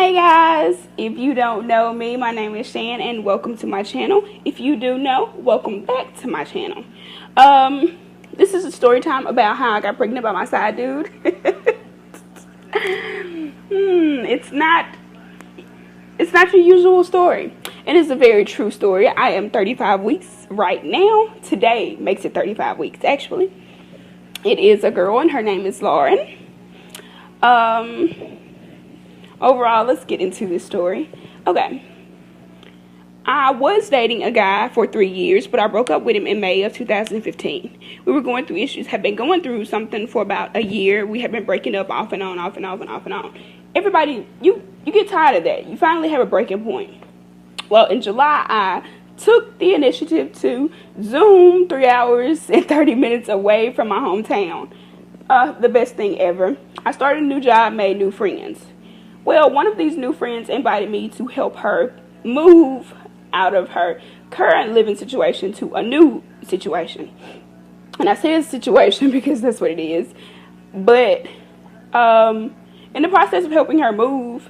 Hey guys, if you don't know me, my name is Shan and welcome to my channel. If you do know, welcome back to my channel. This is a story time about how I got pregnant by my side dude. It's not your usual story. It is a very true story. I am 35 weeks right now. Today makes it 35 weeks actually. It is a girl and her name is Lauren. Overall, let's get into this story. Okay. I was dating a guy for 3 years, but I broke up with him in May of 2015. We were going through issues, have been going through something for about a year. We have been breaking up off and on. Everybody, you get tired of that. You finally have a breaking point. Well, in July, I took the initiative to Zoom 3 hours and 30 minutes away from my hometown. The best thing ever. I started a new job, made new friends. Well, one of these new friends invited me to help her move out of her current living situation to a new situation. And I say situation because that's what it is. But in the process of helping her move,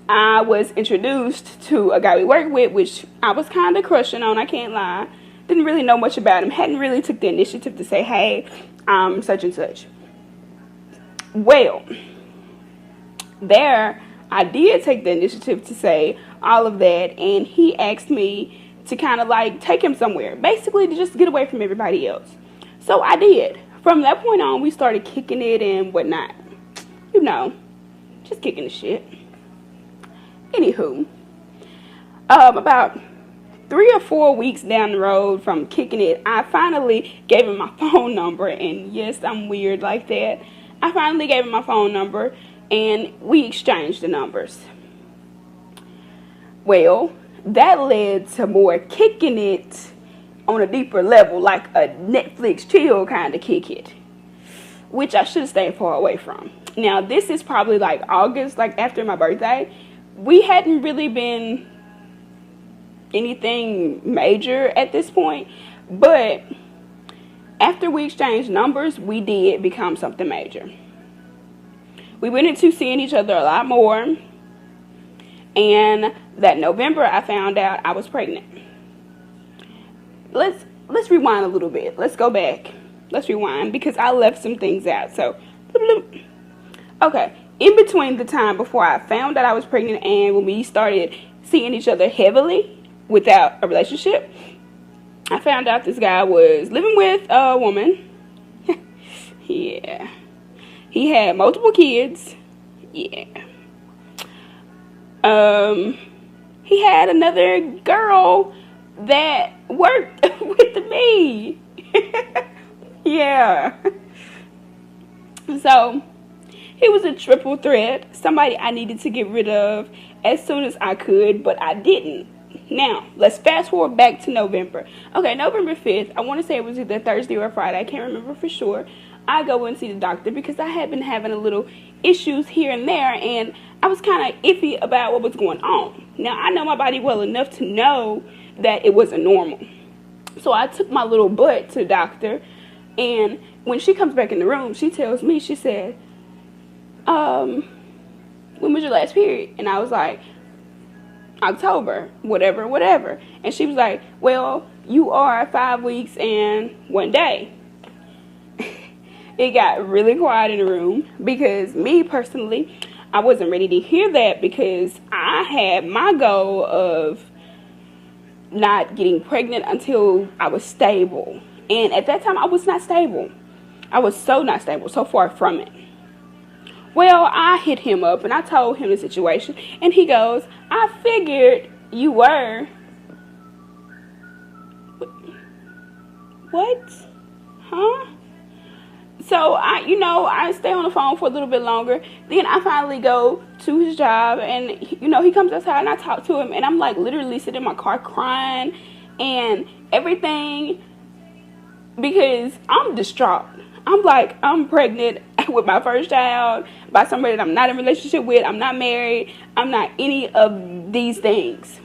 I was introduced to a guy we work with, which I was kind of crushing on, I can't lie. Didn't really know much about him. Hadn't really took the initiative to say, hey, I'm such and such. Well, there I did take the initiative to say all of that, and he asked me to kind of like take him somewhere, basically to just get away from everybody else. So I did. From that point on, we started kicking it and whatnot, you know, just kicking the shit. Anywho, about 3 or 4 weeks down the road from kicking it, I finally gave him my phone number, and yes, I'm weird like that. I finally gave him my phone number and we exchanged the numbers. Well, that led to more kicking it on a deeper level, like a Netflix chill kind of kick it, which I should have stayed far away from. Now, this is probably like August, like after my birthday. We hadn't really been anything major at this point, but after we exchanged numbers, we did become something major. We went into seeing each other a lot more, and that November I found out I was pregnant. Let's rewind a little bit. Let's go back. Let's rewind because I left some things out. So, okay, in between the time before I found out I was pregnant and when we started seeing each other heavily without a relationship, I found out this guy was living with a woman. Yeah. He had multiple kids. Yeah. He had another girl that worked with me. Yeah. So, he was a triple threat. Somebody I needed to get rid of as soon as I could, but I didn't. Now, let's fast forward back to November. Okay, November 5th. I want to say it was either Thursday or Friday. I can't remember for sure. I go and see the doctor because I had been having a little issues here and there, and I was kind of iffy about what was going on. Now, I know my body well enough to know that it wasn't normal. So I took my little butt to the doctor, and when she comes back in the room, she tells me, she said, when was your last period? And I was like, October, whatever. And she was like, well, you are 5 weeks and 1 day. It got really quiet in the room because me personally, I wasn't ready to hear that because I had my goal of not getting pregnant until I was stable. And at that time, I was not stable. I was so not stable, so far from it. Well, I hit him up and I told him the situation. And he goes, I figured you were. What? Huh? So, I stay on the phone for a little bit longer. Then I finally go to his job and, he comes outside and I talk to him. And I'm like literally sitting in my car crying and everything because I'm distraught. I'm like, I'm pregnant with my first child by somebody that I'm not in a relationship with. I'm not married. I'm not any of these things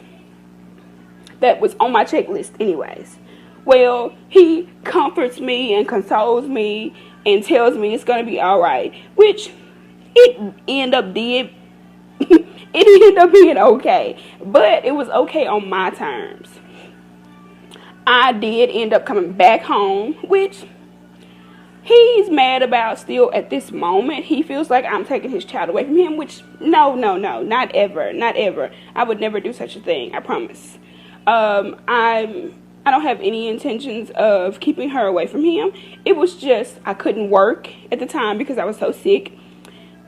that was on my checklist anyways. Well, he comforts me and consoles me and tells me it's going to be all right, which it end up did it ended up being okay, but it was okay on my terms. I did end up coming back home, which he's mad about still at this moment. He feels like I'm taking his child away from him, which no, not ever, not ever. I would never do such a thing, I promise. I don't have any intentions of keeping her away from him. It was just I couldn't work at the time because I was so sick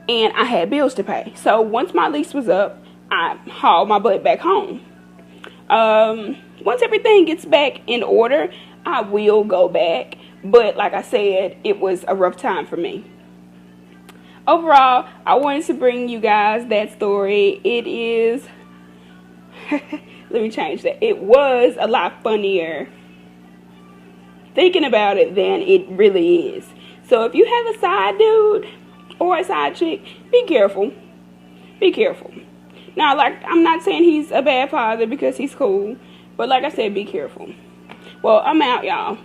and I had bills to pay. So once my lease was up, I hauled my butt back home. Once everything gets back in order, I will go back. But like I said, it was a rough time for me. Overall, I wanted to bring you guys that story. It is, let me change that. It was a lot funnier thinking about it than it really is. So if you have a side dude or a side chick, be careful. Be careful. Now, like, I'm not saying he's a bad father because he's cool. But like I said, be careful. Well, I'm out, y'all.